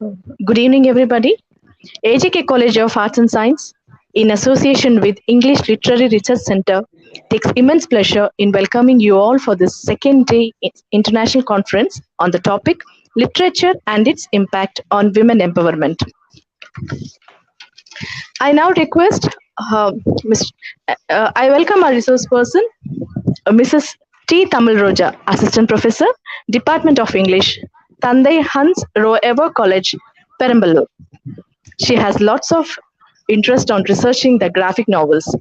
Good evening, everybody. AJK College of Arts and Science, in association with English Literary Research Center, takes immense pleasure in welcoming you all for this second day international conference on the topic Literature and its Impact on Women Empowerment. I now request I welcome our resource person, Mrs. T. Tamilroja, Assistant Professor, Department of English, Thanthai Hans Roever College, Perambalur. She has lots of interest on researching the graphic novels.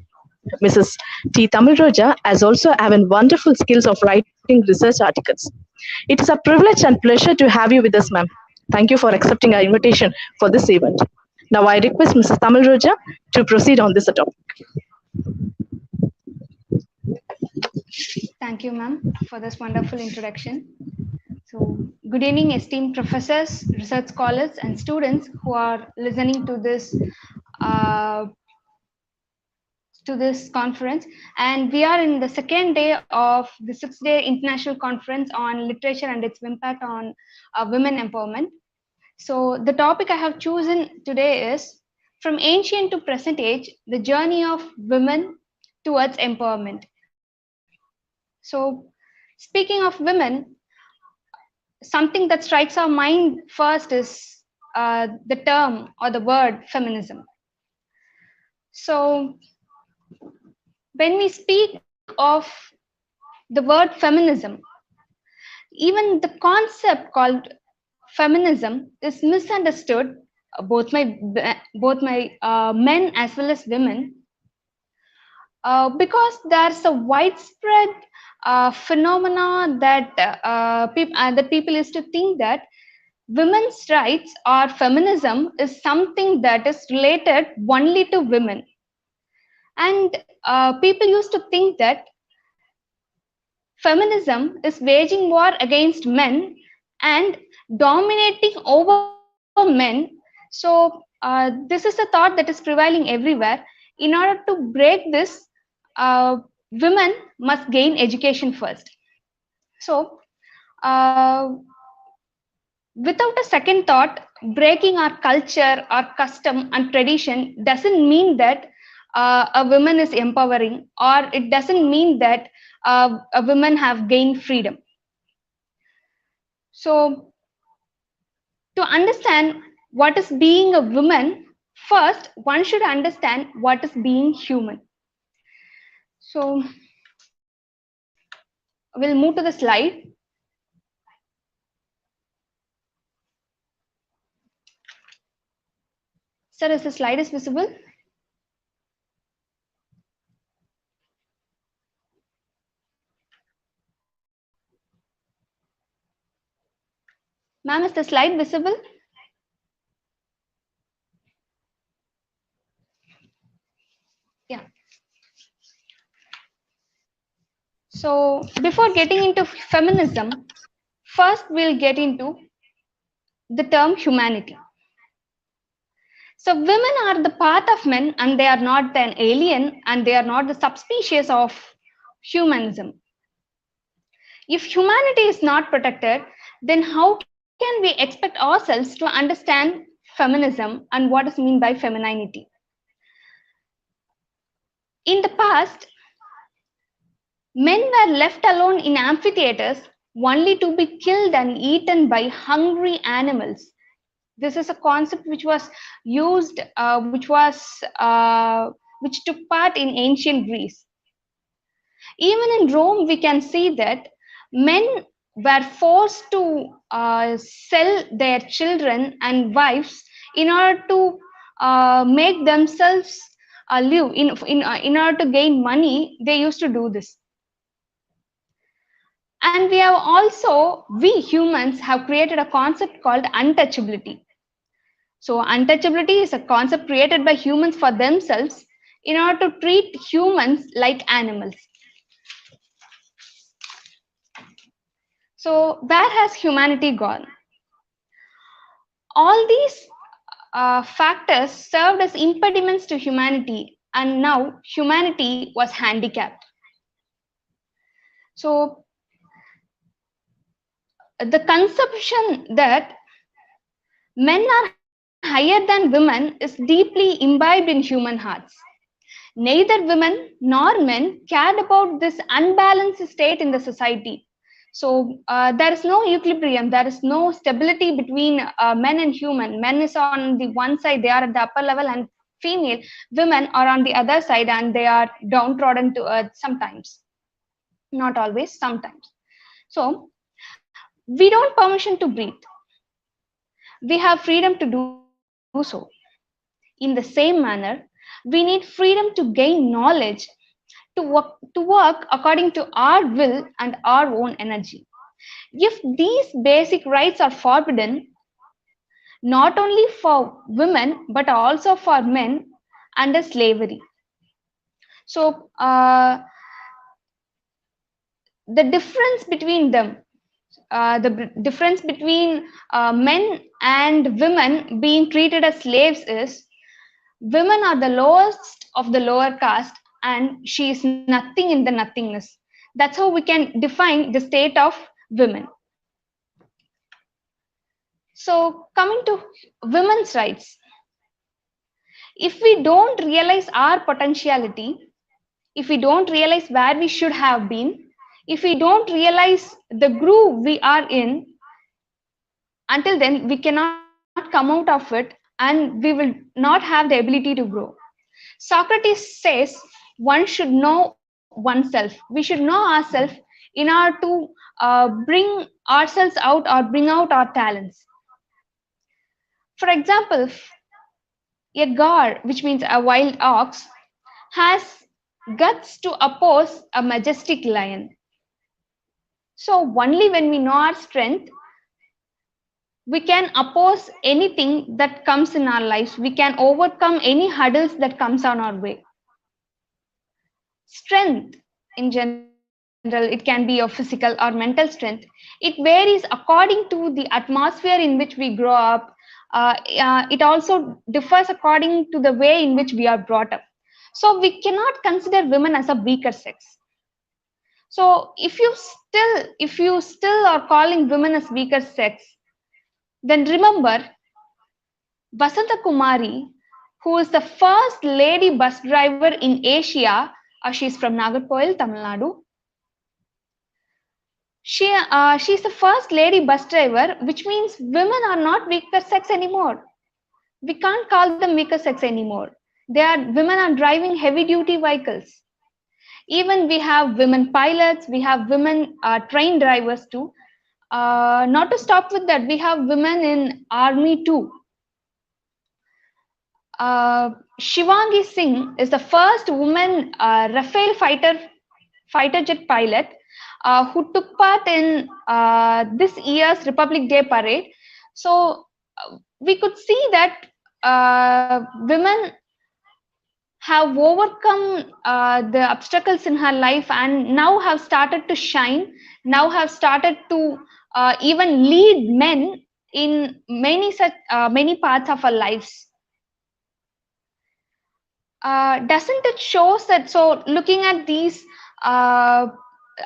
Mrs. T. Tamilroja has also having wonderful skills of writing research articles. It is a privilege and pleasure to have you with us, ma'am. Thank you for accepting our invitation for this event. Now I request Mrs. Tamilroja to proceed on this topic. Thank you, ma'am, for this wonderful introduction. So, good evening, esteemed professors, research scholars, and students who are listening to this conference. And we are in the second day of the 6-day international conference on literature and its impact on women empowerment. So, the topic I have chosen today is from ancient to present age, the journey of women towards empowerment. So, speaking of women, something that strikes our mind first is the term or the word feminism. So, when we speak of the word feminism, even the concept called feminism is misunderstood both by men as well as women, because there's a widespread phenomena that people used to think that women's rights or feminism is something that is related only to women, and people used to think that feminism is waging war against men and dominating over men. So this is a thought that is prevailing everywhere. In order to break this, women must gain education first. So without a second thought, breaking our culture, our custom and tradition doesn't mean that a woman is empowering, or it doesn't mean that a women have gained freedom. So to understand what is being a woman, first one should understand what is being human. So we'll move to the slide. Sir, is the slide is visible? Ma'am, is the slide visible? Yeah. So before getting into feminism, first we'll get into the term humanity. So women are the part of men, and they are not an alien, and they are not the subspecies of humanism. If humanity is not protected, then how can we expect ourselves to understand feminism and what is meant by femininity? In the past, men were left alone in amphitheaters only to be killed and eaten by hungry animals. This is a concept which was used, which took part in ancient Greece. Even in Rome, we can see that men were forced to sell their children and wives in order to make themselves live. In order to gain money, they used to do this. And we humans have created a concept called untouchability. So untouchability is a concept created by humans for themselves in order to treat humans like animals. So where has humanity gone? All these factors served as impediments to humanity, and now humanity was handicapped. So the conception that Men are higher than women is deeply imbibed in human hearts. Neither women nor men cared about this unbalanced state in the society. So there is no equilibrium, there is no stability between men and human. Men is on the one side, they are at the upper level, and female women are on the other side and they are downtrodden to earth sometimes. Not always, sometimes. So we don't permission to breathe. We have freedom to do so. In the same manner, we need freedom to gain knowledge, to work according to our will and our own energy. If these basic rights are forbidden, not only for women but also for men under slavery. So the difference between them, the difference between men and women being treated as slaves is women are the lowest of the lower caste and she is nothing in the nothingness. That's how we can define the state of women. So, coming to women's rights, if we don't realize our potentiality, if we don't realize where we should have been, if we don't realize the groove we are in, until then we cannot come out of it and we will not have the ability to grow. Socrates says one should know oneself. We should know ourselves in order to bring ourselves out or bring out our talents. For example, a gar, which means a wild ox, has guts to oppose a majestic lion. So, only when we know our strength, we can oppose anything that comes in our lives. We can overcome any hurdles that comes on our way. Strength in general, it can be your physical or mental strength. It varies according to the atmosphere in which we grow up. It also differs according to the way in which we are brought up. So we cannot consider women as a weaker sex. So if you still are calling women as weaker sex, then remember Vasanta Kumari, who is the first lady bus driver in Asia. She's from Nagarkoil, Tamil Nadu. She's the first lady bus driver, which means women are not weaker sex anymore. We can't call them weaker sex anymore. Women are driving heavy duty vehicles. Even we have women pilots, we have women train drivers too. Not to stop with that, we have women in army too. Shivangi Singh is the first woman Rafale fighter jet pilot who took part in this year's Republic Day parade. So we could see that women have overcome the obstacles in her life and now have started to shine, now have started to even lead men in many parts of our lives. Doesn't it shows that, so looking at these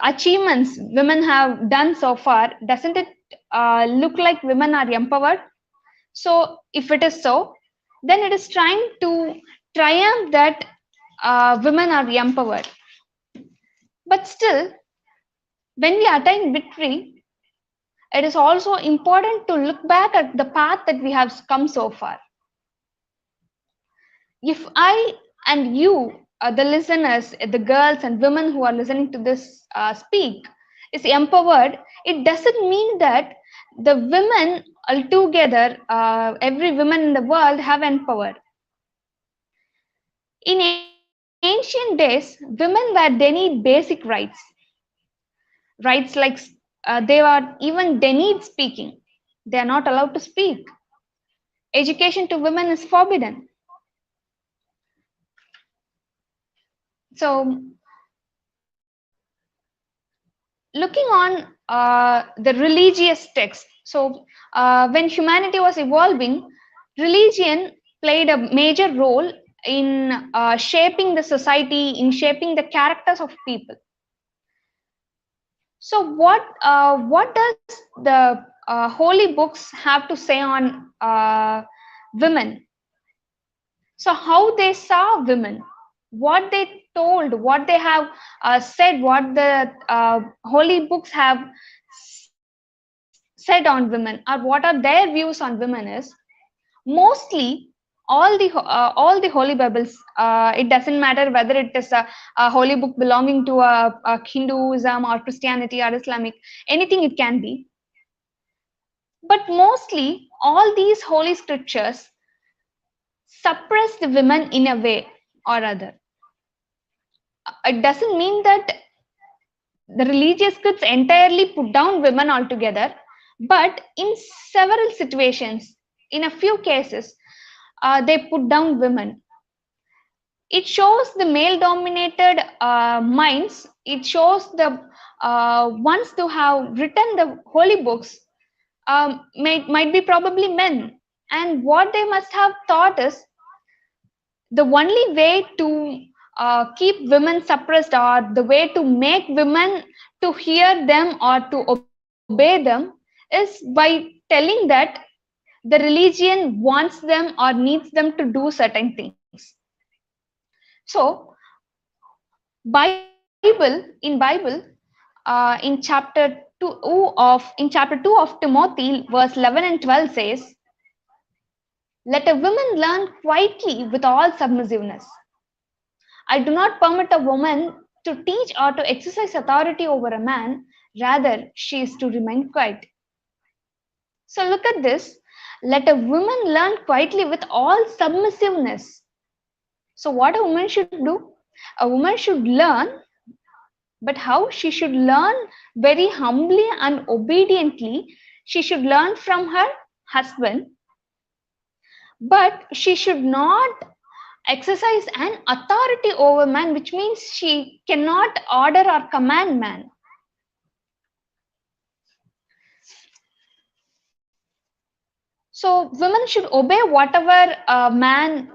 achievements women have done so far, doesn't it look like women are empowered? So if it is so, then it is trying to triumph that women are empowered. But still, when we attain victory, it is also important to look back at the path that we have come so far. If I and you, the listeners, the girls and women who are listening to this speak, is empowered, it doesn't mean that the women altogether, every woman in the world have empowered. In ancient days, women were denied basic rights. Rights like they are even denied speaking. They are not allowed to speak. Education to women is forbidden. So, looking on the religious text, so when humanity was evolving, religion played a major role in shaping the society, in shaping the characters of people. So what does the holy books have to say on women. So how they saw women, what they told, what they have said, what the holy books have said on women, or what are their views on women is mostly all the holy bibles. It doesn't matter whether it is a holy book belonging to a Hinduism or Christianity or Islamic, anything it can be. But mostly all these holy scriptures suppress the women in a way or other. It doesn't mean that the religious scripts entirely put down women altogether, but in several situations, in a few cases, they put down women. It shows the male dominated minds. It shows the ones who have written the holy books might be probably men, and what they must have thought is the only way to keep women suppressed, or the way to make women to hear them or to obey them, is by telling that the religion wants them or needs them to do certain things. So in chapter 2 of Timothy, verse 11 and 12 says, let a woman learn quietly with all submissiveness. I do not permit a woman to teach or to exercise authority over a man, rather, she is to remain quiet. So, look at this. Let a woman learn quietly with all submissiveness. So, what a woman should do? A woman should learn, but how? She should learn very humbly and obediently. She should learn from her husband, but she should not exercise an authority over man, which means she cannot order or command man. So women should obey whatever a man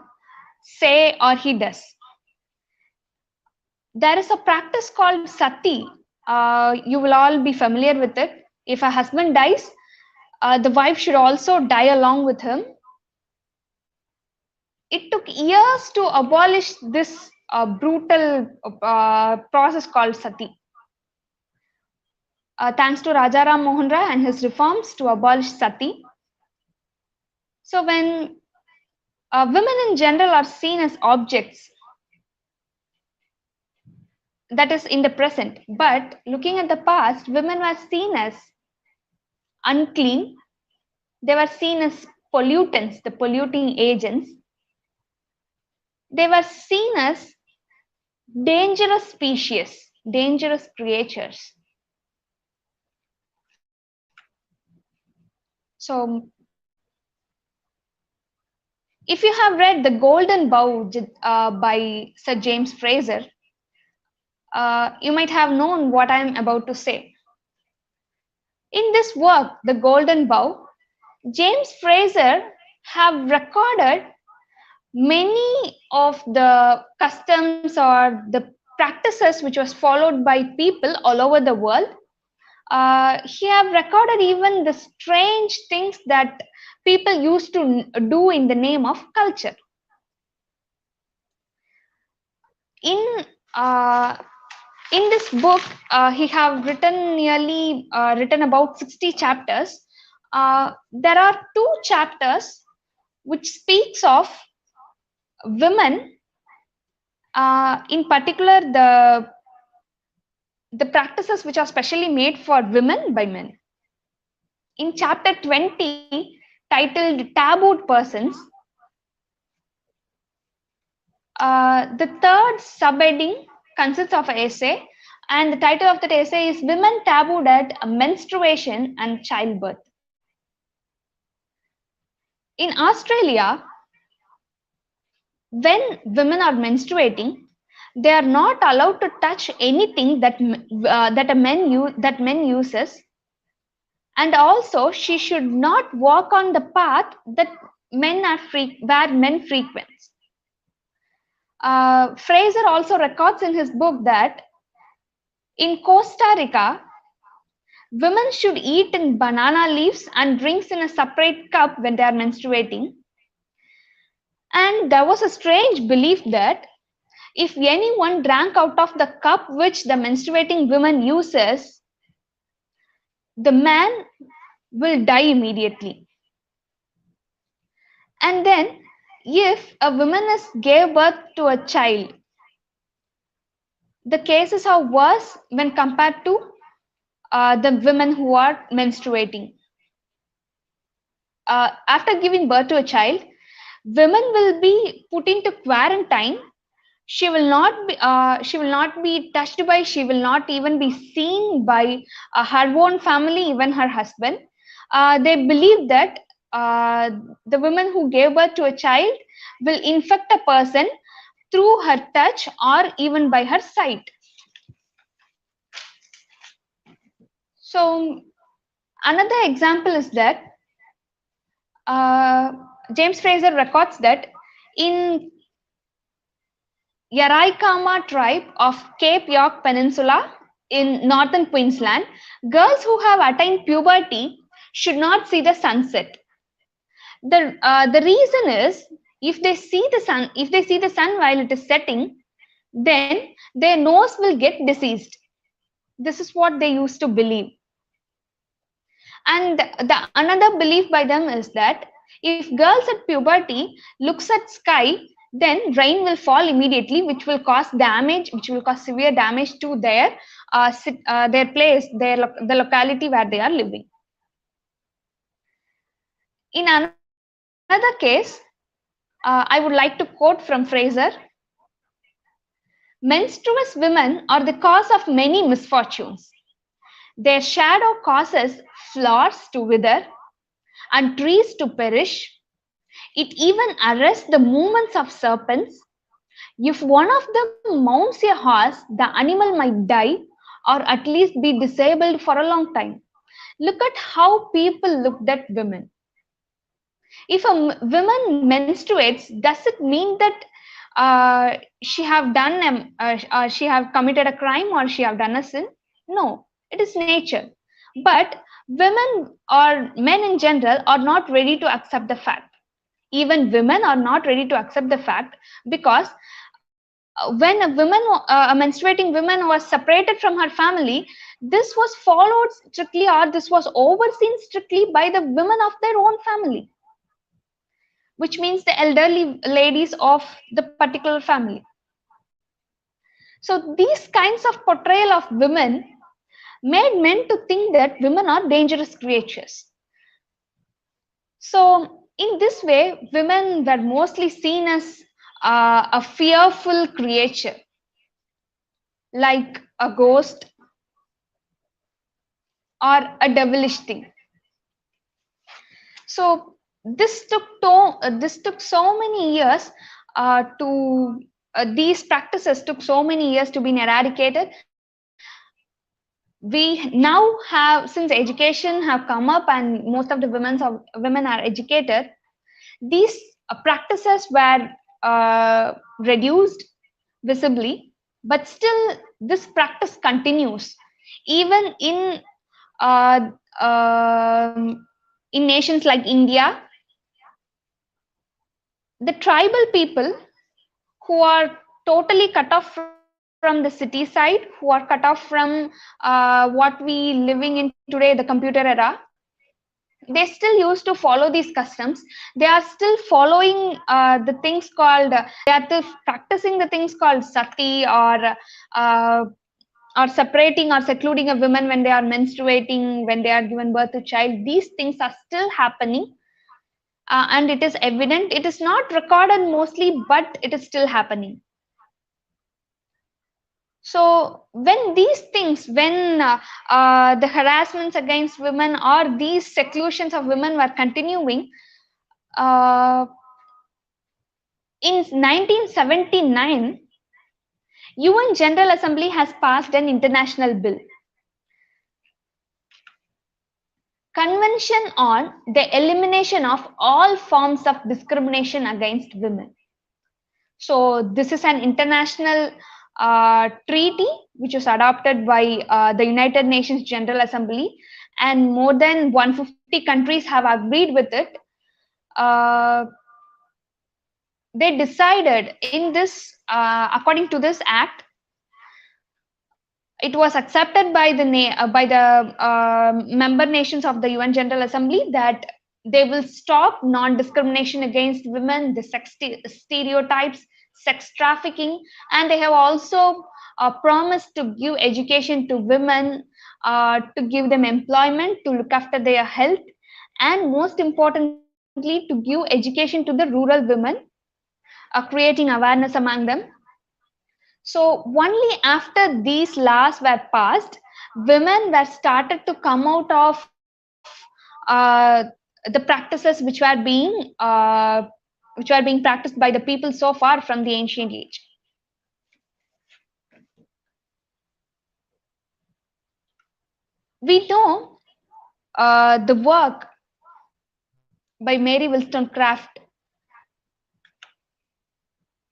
say or he does. There is a practice called sati. You will all be familiar with it. If a husband dies, the wife should also die along with him. It took years to abolish this brutal process called sati. Thanks to Rajaram Mohan Rai and his reforms to abolish sati. So when women in general are seen as objects, that is in the present, but looking at the past, women were seen as unclean. They were seen as pollutants, the polluting agents. They were seen as dangerous species, dangerous creatures. So, if you have read The Golden Bough by Sir James Frazer, you might have known what I am about to say. In this work, The Golden Bough, James Frazer have recorded many of the customs or the practices which was followed by people all over the world. He have recorded even the strange things that people used to do in the name of culture. In this book, he have written about 60 chapters. There are 2 chapters which speaks of women, in particular the practices which are specially made for women by men. In chapter 20, titled Tabooed Persons, the third subheading consists of an essay, and the title of that essay is Women Tabooed at Menstruation and Childbirth. In Australia, when women are menstruating, they are not allowed to touch anything that men uses, and also she should not walk on the path that where men frequent. Frazer also records in his book that in Costa Rica, Women should eat in banana leaves and drinks in a separate cup when they are menstruating. And there was a strange belief that if anyone drank out of the cup which the menstruating woman uses, the man will die immediately. And then, if a woman gave birth to a child, the cases are worse when compared to the women who are menstruating. After giving birth to a child, women will be put into quarantine. She will not be touched by, she will not even be seen by her own family, even her husband. They believe that the woman who gave birth to a child will infect a person through her touch or even by her sight. So another example is that James Frazer records that in Yaraikama tribe of Cape York Peninsula in northern Queensland, girls who have attained puberty should not see the sunset. The reason is if they see the sun while it is setting, then their nose will get diseased. This is what they used to believe. And the another belief by them is that if girls at puberty looks at sky, then rain will fall immediately, which will cause damage, which will cause severe damage to their place, the locality where they are living. In another case, I would like to quote from Frazer: menstruous women are the cause of many misfortunes. Their shadow causes flowers to wither and trees to perish. It even arrests the movements of serpents. If one of them mounts a horse, the animal might die or at least be disabled for a long time. Look at how people looked at women. If a woman menstruates, does it mean that she have committed a crime or she have done a sin? No, it is nature. But women or men in general are not ready to accept the fact. Even women are not ready to accept the fact, because when a menstruating woman was separated from her family, this was followed strictly, or this was overseen strictly by the women of their own family, which means the elderly ladies of the particular family. So these kinds of portrayal of women made men to think that women are dangerous creatures. So in this way, women were mostly seen as a fearful creature, like a ghost or a devilish thing. So this took so many years these practices took so many years to be eradicated. We now have, since education have come up and most of the women are educated, these practices were reduced visibly, but still this practice continues even uh, in nations like India. The tribal people who are totally cut off from the city side, who are cut off from what we living in today, the computer era, they still used to follow these customs. They are still following the things called, they are still practicing the things called sati, or separating or secluding a woman when they are menstruating, when they are given birth to child. These things are still happening, and it is evident. It is not recorded mostly, but it is still happening. So when these things, when the harassments against women or these seclusions of women were continuing, in 1979, UN General Assembly has passed an international bill, Convention on the Elimination of All Forms of Discrimination Against Women. So this is an international treaty, which was adopted by the United Nations General Assembly, and more than 150 countries have agreed with it. Uh, they decided in this, according to this act, it was accepted by the member nations of the UN General Assembly that they will stop non-discrimination against women, the sex stereotypes, sex trafficking, and they have also promised to give education to women, to give them employment, to look after their health, and most importantly, to give education to the rural women, creating awareness among them. So only after these laws were passed, women were started to come out of the practices which were being practiced by the people so far from the ancient age. We know the work by Mary Wollstonecraft,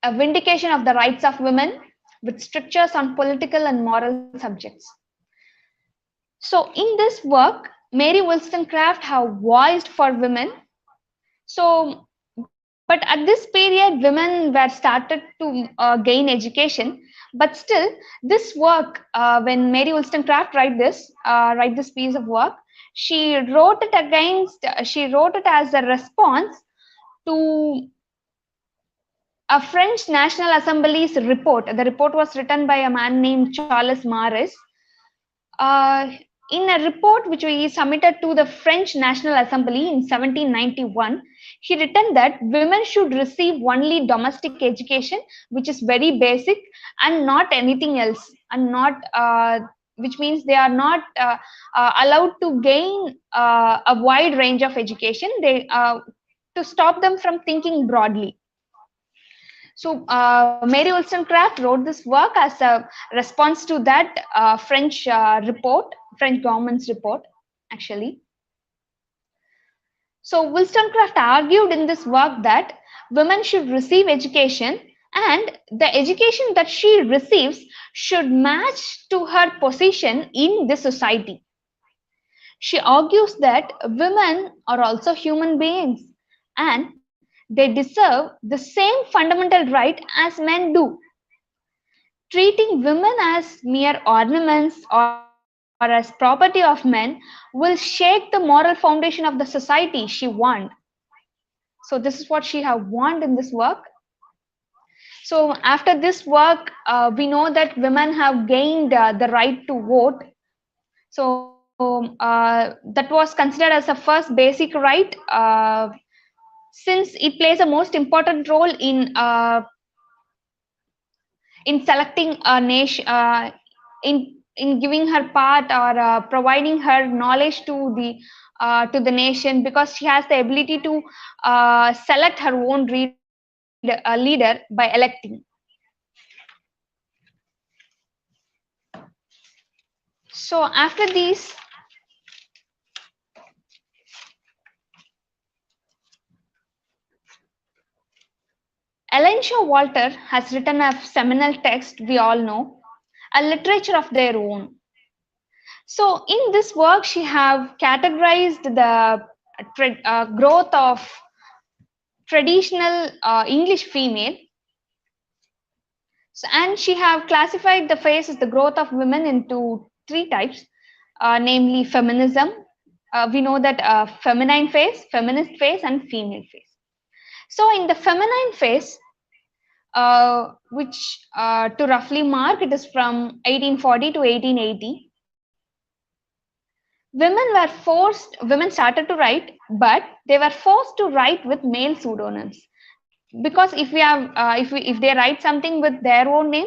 a vindication of the rights of women with strictures on political and moral subjects. So in this work, Mary Wollstonecraft have voiced for women. So, but at this period, women were started to gain education. But still, this work, when Mary Wollstonecraft write this piece of work, she wrote it as a response to a French National Assembly's report. The report was written by a man named Charles Maris. In a report which he submitted to the French National Assembly in 1791, he written that women should receive only domestic education, which is very basic, and not anything else, and not which means they are not allowed to gain a wide range of education. They to stop them from thinking broadly. So Mary Wollstonecraft wrote this work as a response to that French report, French government's report, actually. So Wollstonecraft argued in this work that women should receive education, and the education that she receives should match to her position in the society. She argues that women are also human beings, and they deserve the same fundamental right as men do. Treating women as mere ornaments or as property of men will shake the moral foundation of the society she warned. So this is what she have warned in this work. So after this work, we know that women have gained the right to vote. So that was considered as a first basic right, since it plays a most important role in selecting a nation, in giving her part, or providing her knowledge to the nation, because she has the ability to select her own leader by electing. So after these, Ellen Walter has written a seminal text we all know, a literature of their own. So in this work, she have categorized the growth of traditional English female. So, and she have classified the phases, the growth of women, into three types, namely feminism. We know that feminine phase, feminist phase, and female phase. So in the feminine phase, which to roughly mark, it is from 1840 to 1880. Women started to write, but they were forced to write with male pseudonyms, because if they write something with their own name,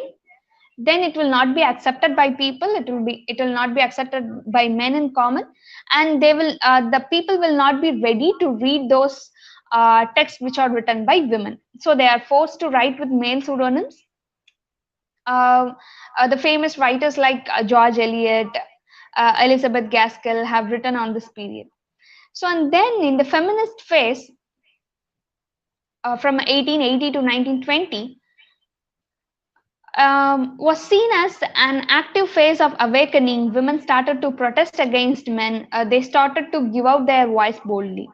then it will not be accepted by people. It will not be accepted by men in common, and the people will not be ready to read those texts which are written by women. So they are forced to write with male pseudonyms. The famous writers like George Eliot, Elizabeth Gaskell have written on this period. So, and then in the feminist phase, from 1880 to 1920, was seen as an active phase of awakening. Women started to protest against men. They started to give out their voice boldly.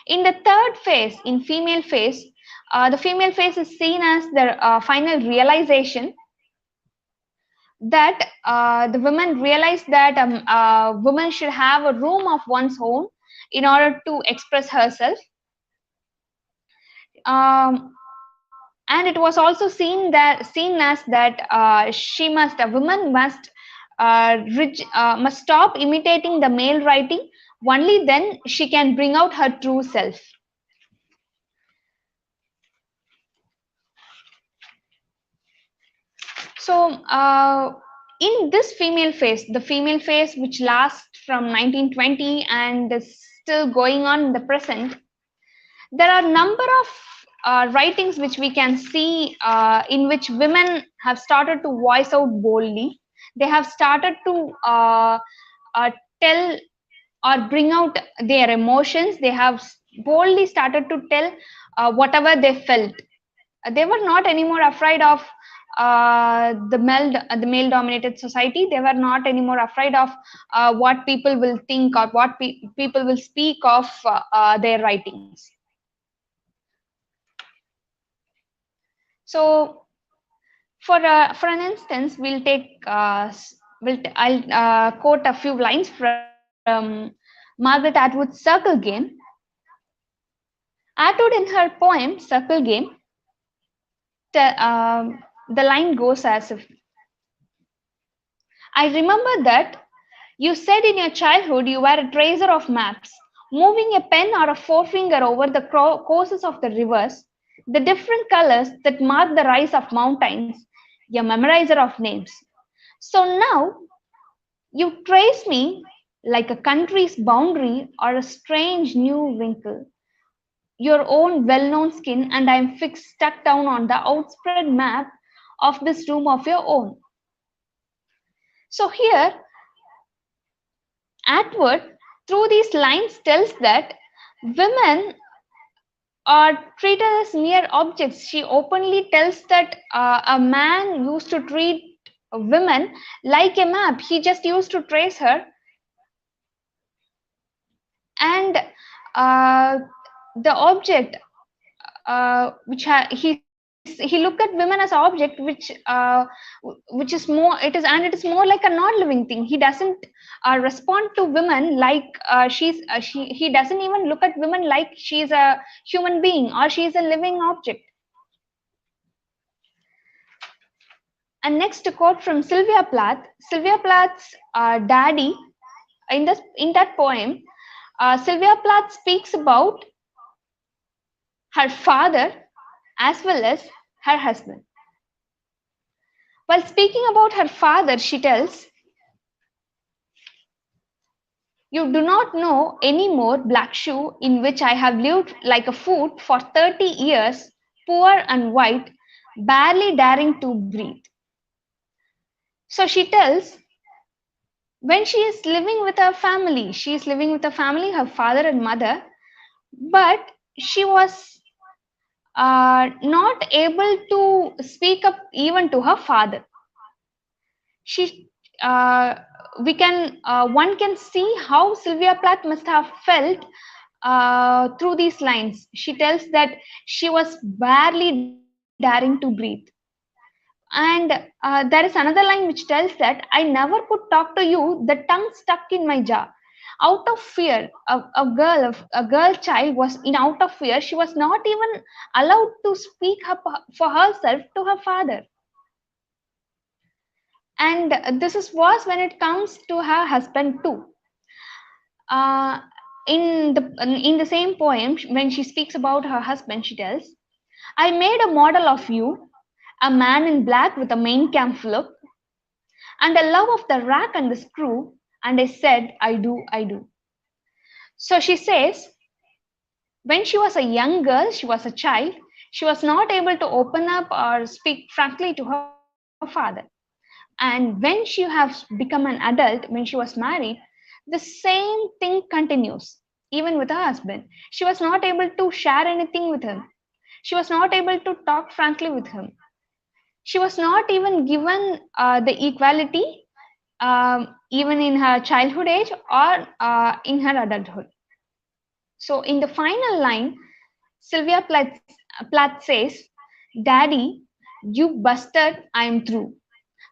In the third phase, in female phase, the female phase is seen as the final realization that the women realized that woman should have a room of one's own in order to express herself. And it was also seen as that a woman must stop imitating the male writing. Only then she can bring out her true self. So, in this female phase, the female phase which lasts from 1920 and is still going on in the present, there are a number of writings which we can see in which women have started to voice out boldly. They have started to uh, tell or bring out their emotions. They have boldly started to tell whatever they felt. They were not anymore afraid of the male dominated society. They were not anymore afraid of what people will think or what people will speak of their writings. So for an instance, I'll quote a few lines from Margaret Atwood's Circle Game. Atwood, in her poem Circle Game, the line goes as if, I remember that you said in your childhood you were a tracer of maps, moving a pen or a forefinger over the courses of the rivers, the different colors that mark the rise of mountains, a memorizer of names. So now you trace me like a country's boundary or a strange new wrinkle, your own well known skin, and I am fixed stuck down on the outspread map of this room of your own. So here, Atwood, through these lines, tells that women are treated as mere objects. She openly tells that a man used to treat women like a map. He just used to trace her, and the object he looked at women as an object which is more it is more like a non-living thing. He doesn't respond to women like he doesn't even look at women like she's a human being or she's a living object. And next, a quote from Sylvia Plath. Sylvia Plath's daddy, in that poem, Sylvia Plath speaks about her father as well as her husband. While speaking about her father, she tells, you do not know any more, Black Shoe, in which I have lived like a foot for 30 years, poor and white, barely daring to breathe. So she tells, when she is living with her family, her father and mother, but she was not able to speak up even to her father. She we can one can see how Sylvia Plath must have felt through these lines. She tells that she was barely daring to breathe. And there is another line which tells that I never could talk to you, the tongue stuck in my jaw. Out of fear, a girl child was in out of fear. She was not even allowed to speak up for herself to her father. And this is worse when it comes to her husband too. Uh, in the same poem, when she speaks about her husband, she tells, I made a model of you, a man in black with a main camp look, and a love of the rack and the screw, and I said, I do, I do. So she says, when she was a young girl, she was a child, she was not able to open up or speak frankly to her father. And when she has become an adult, when she was married, the same thing continues, even with her husband. She was not able to share anything with him. She was not able to talk frankly with him. She was not even given the equality even in her childhood age or in her adulthood. So in the final line, Sylvia Plath says, "Daddy, you busted, I'm through."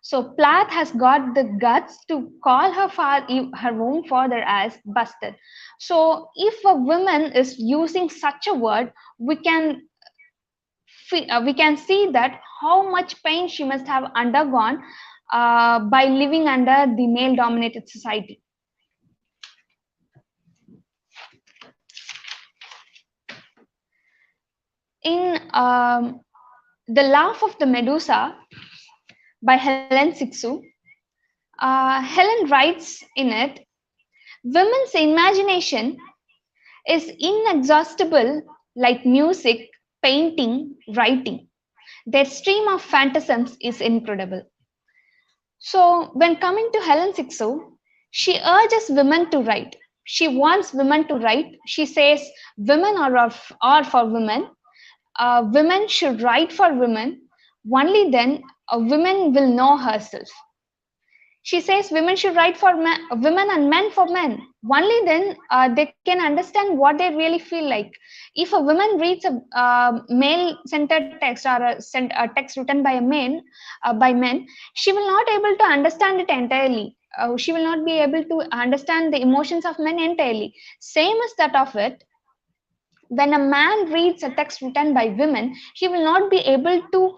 So Plath has got the guts to call her own father as busted. So if a woman is using such a word, we can see that how much pain she must have undergone by living under the male-dominated society. In The Laugh of the Medusa by Helen Sixu, Helen writes in it, "Women's imagination is inexhaustible like music, painting, writing. Their stream of phantasms is incredible." So, when coming to Helen Sixu, she urges women to write. She wants women to write. She says women are for women. Women should write for women. Only then a woman will know herself. She says women should write for women and men for men. Only then they can understand what they really feel like. If a woman reads a male-centered text or a text written by a man, by men, she will not able to understand it entirely. She will not be able to understand the emotions of men entirely. Same as that of it. When a man reads a text written by women, he will not be able to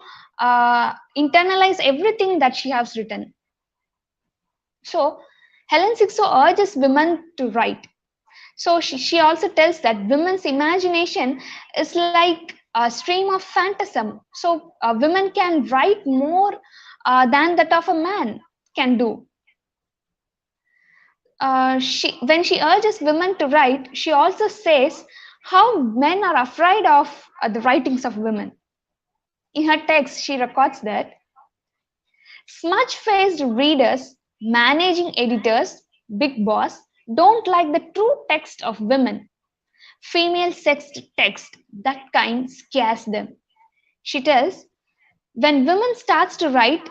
internalize everything that she has written. So, Helen Sixo urges women to write. So, she also tells that women's imagination is like a stream of phantasm. So, women can write more than that of a man can do. When she urges women to write, she also says how men are afraid of the writings of women. In her text, she records that smudge-faced readers, managing editors, big boss, don't like the true text of women. Female sexed text, that kind scares them. She tells, when women starts to write,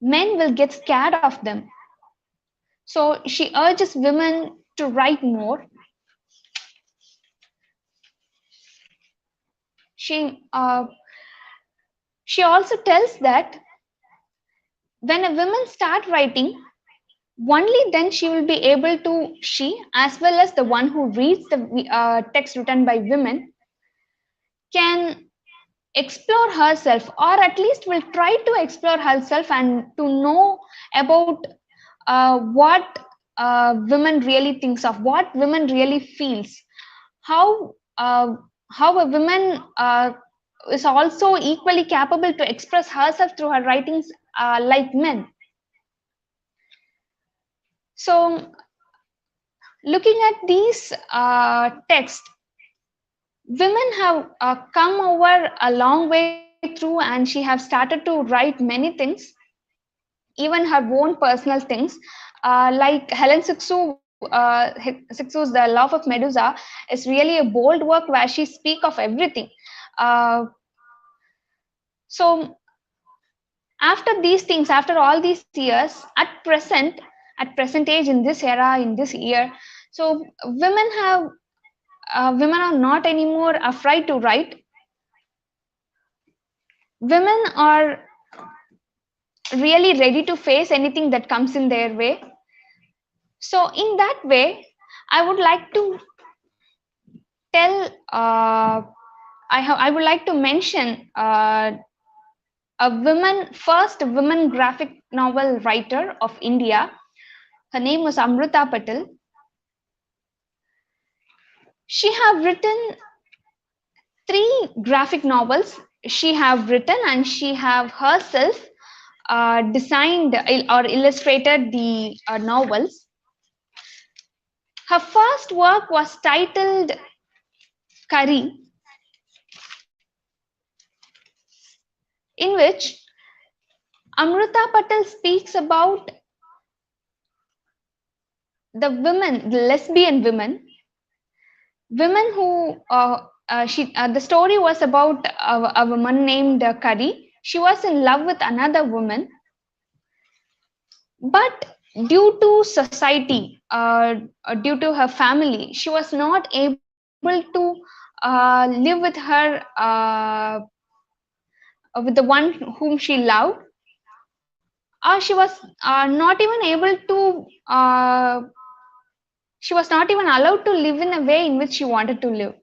men will get scared of them. So she urges women to write more. She also tells that when a woman start writing, only then she will be able to, she as well as the one who reads the text written by women, can explore herself, or at least will try to explore herself and to know about what women really thinks of, what women really feels, how a woman is also equally capable to express herself through her writings like men. So, looking at these texts, women have come over a long way through, and she have started to write many things, even her own personal things. Like Helen Sixu's The Love of Medusa is really a bold work where she speaks of everything. So after these things, after all these years, at present age, in this era, in this year, so women are not anymore afraid to write. Women are really ready to face anything that comes in their way. So in that way, I would like to tell I would like to mention first women graphic novel writer of India. Her name was Amrita Patel. She have written 3 graphic novels. She have written and she have herself designed or illustrated the novels. Her first work was titled Curry, in which Amrita Patel speaks about the women, the lesbian women who the story was about a woman named Curry. she was in love with another woman, but due to society, due to her family, she was not able to live with her, with the one whom she loved. She was not even able to. She was not even allowed to live in a way in which she wanted to live.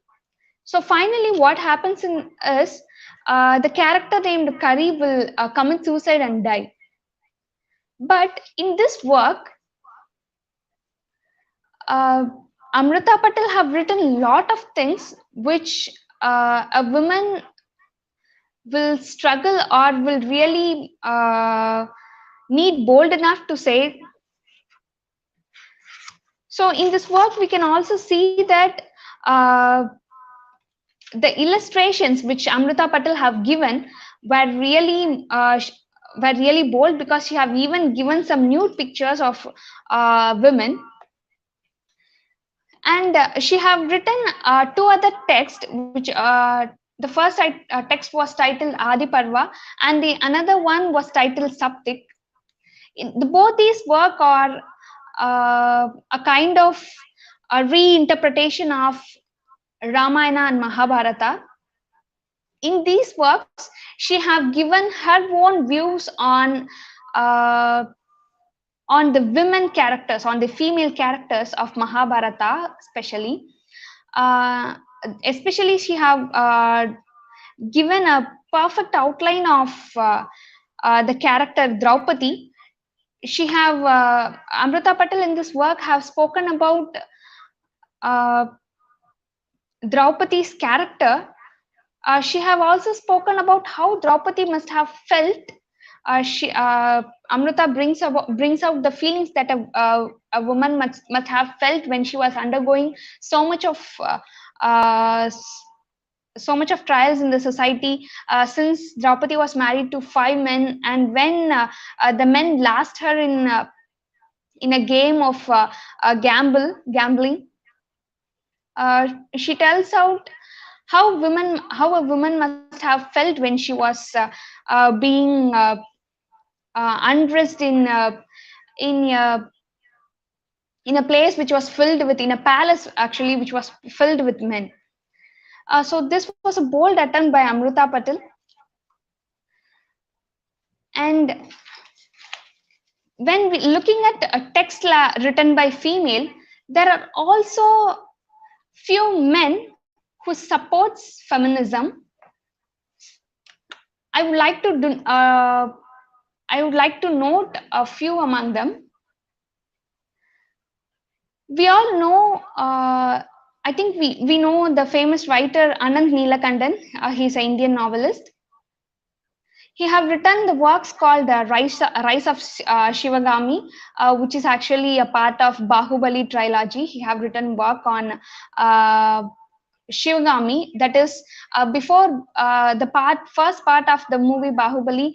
So finally, what happens is the character named Curry will commit suicide and die. But in this work, uh, Amrita Patel have written a lot of things which a woman will struggle or will really need bold enough to say. So in this work, we can also see that uh, the illustrations which Amrita Patel have given were really were really bold, because she have even given some nude pictures of women. And she have written two other texts, which the first text was titled Adi Parva, and the another one was titled Saptik. Both these work are a kind of a reinterpretation of Ramayana and Mahabharata. In these works, she have given her own views uh, on the women characters, on the female characters of Mahabharata, especially. Uh, Especially, she have given a perfect outline of the character Draupadi. She have Amrita Patel in this work have spoken about uh, Draupadi's character. She have also spoken about how Draupadi must have felt. Amrita brings out the feelings that a woman must have felt when she was undergoing so much of uh, so much of trials in the society, since Draupadi was married to 5 men, and when the men last her in a game of gambling, she tells out how a woman must have felt when she was being undressed in a in a place which was filled with, in a palace actually, which was filled with men. So this was a bold attempt by Amrita Patel. And when we looking at a text written by female, there are also few men who supports feminism. I would like to do, I would like to note a few among them. We all know, I think we know the famous writer Anant Neelakandan. He's an Indian novelist. He have written the works called the Rise of Shivagami, which is actually a part of Bahubali trilogy. He have written work on Shivagami, that is before the first part of the movie Bahubali.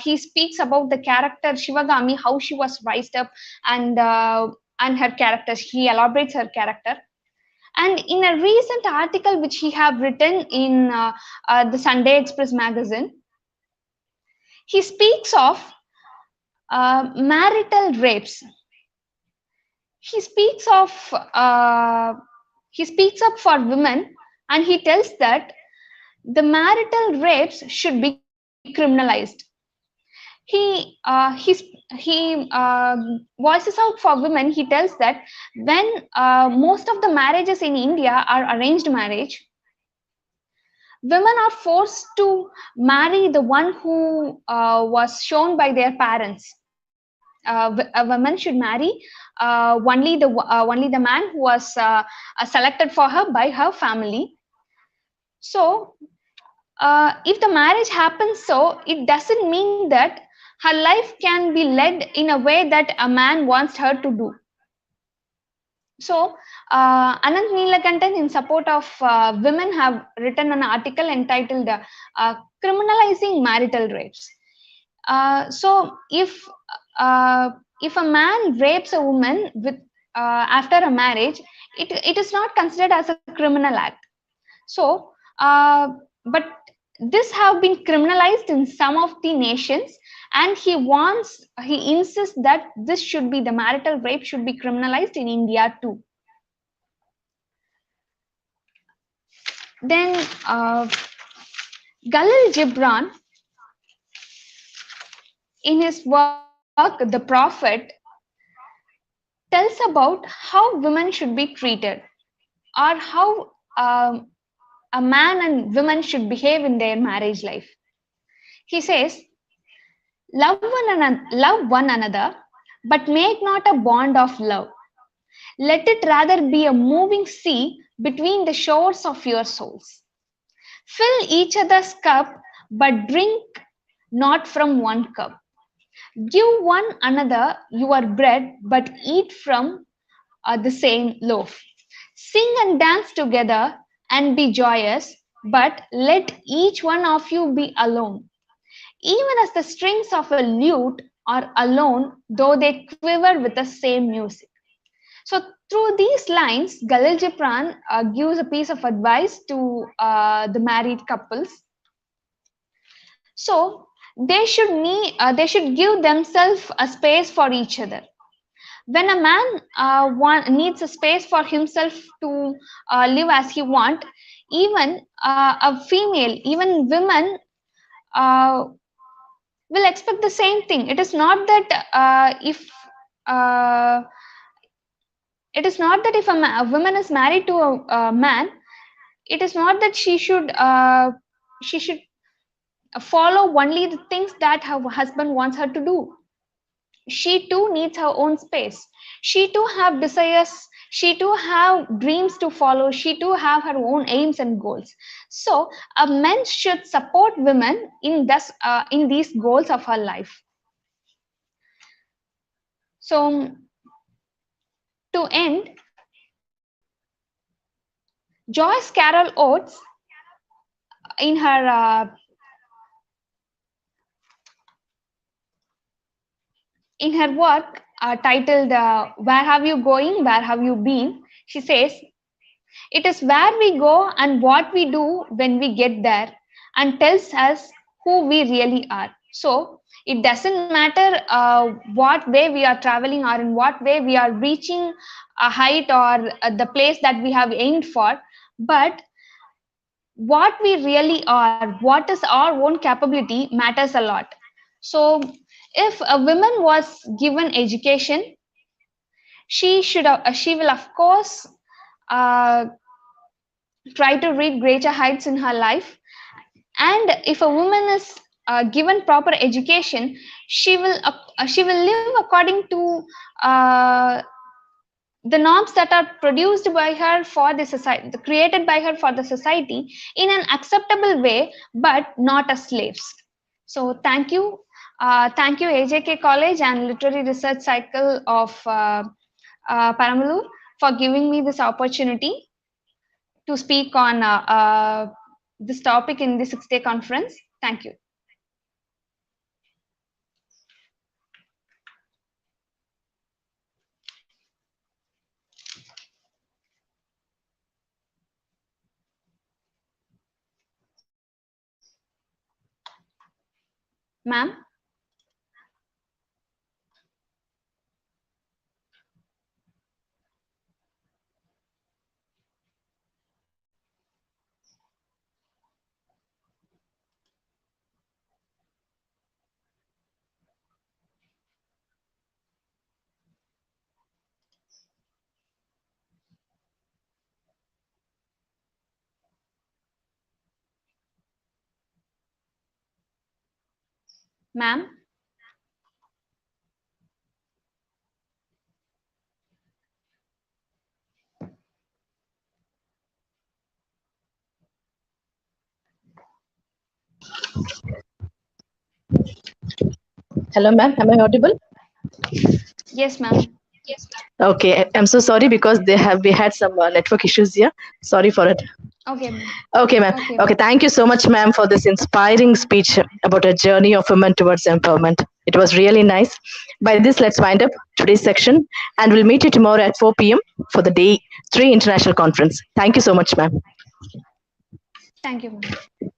He speaks about the character Shivagami, how she was raised up, and her character. He elaborates her character. And in a recent article which he have written in the Sunday Express magazine, he speaks of marital rapes. He speaks of he speaks up for women, and he tells that the marital rapes should be criminalized. He voices out for women. He tells that when most of the marriages in India are arranged marriage, women are forced to marry the one who was shown by their parents. A woman should marry only the man who was selected for her by her family. So if the marriage happens, so it doesn't mean that her life can be led in a way that a man wants her to do. So Anant Neelakantan, in support of women, have written an article entitled "Criminalizing Marital Rapes." So if a man rapes a woman with after a marriage, it is not considered as a criminal act. So but this have been criminalized in some of the nations, and he insists that this should be, the marital rape should be criminalized in India too. Then Khalil Gibran, in his work The Prophet, tells about how women should be treated, or how a man and women should behave in their marriage life. He says, love one another, but make not a bond of love. Let it rather be a moving sea between the shores of your souls. Fill each other's cup, but drink not from one cup. Give one another your bread, but eat from the same loaf. Sing and dance together and be joyous, but let each one of you be alone. Even as the strings of a lute are alone, though they quiver with the same music. So, through these lines, Khalil Gibran gives a piece of advice to the married couples. So, they should give themselves a space for each other. When a man needs a space for himself to live as he wants, even a female, even women uh, will expect the same thing. It is not that if uh, a woman is married to a man, it is not that she should follow only the things that her husband wants her to do. She too needs her own space. She too have desires. She too have dreams to follow. She too have her own aims and goals. So a man should support women in these goals of her life. So to end, Joyce Carol Oates, in her work titled Where Have You Going, Where Have You Been, she says, it is where we go and what we do when we get there, and tells us who we really are. So it doesn't matter what way we are traveling, or in what way we are reaching a height, or the place that we have aimed for, but what we really are, what is our own capability, matters a lot. So if a woman was given education, she will of course uh, try to reach greater heights in her life. And if a woman is given proper education, she will live according to uh, the norms that are produced by her for the society, created by her for the society, in an acceptable way, but not as slaves. So thank you AJK College and Literary Research Cycle of Perambalur for giving me this opportunity to speak on this topic in the 6-day conference. Thank you. Ma'am? Ma'am? Hello, ma'am. Am I audible? Yes, ma'am. Okay, I'm so sorry because we had some network issues here. Sorry for it. Okay, ma'am. Okay, ma'am. Okay, thank you so much, ma'am, for this inspiring speech about a journey of women towards empowerment. It was really nice. By this, let's wind up today's section, and we'll meet you tomorrow at 4 p.m. for the Day 3 International Conference. Thank you so much, ma'am. Thank you, ma'am.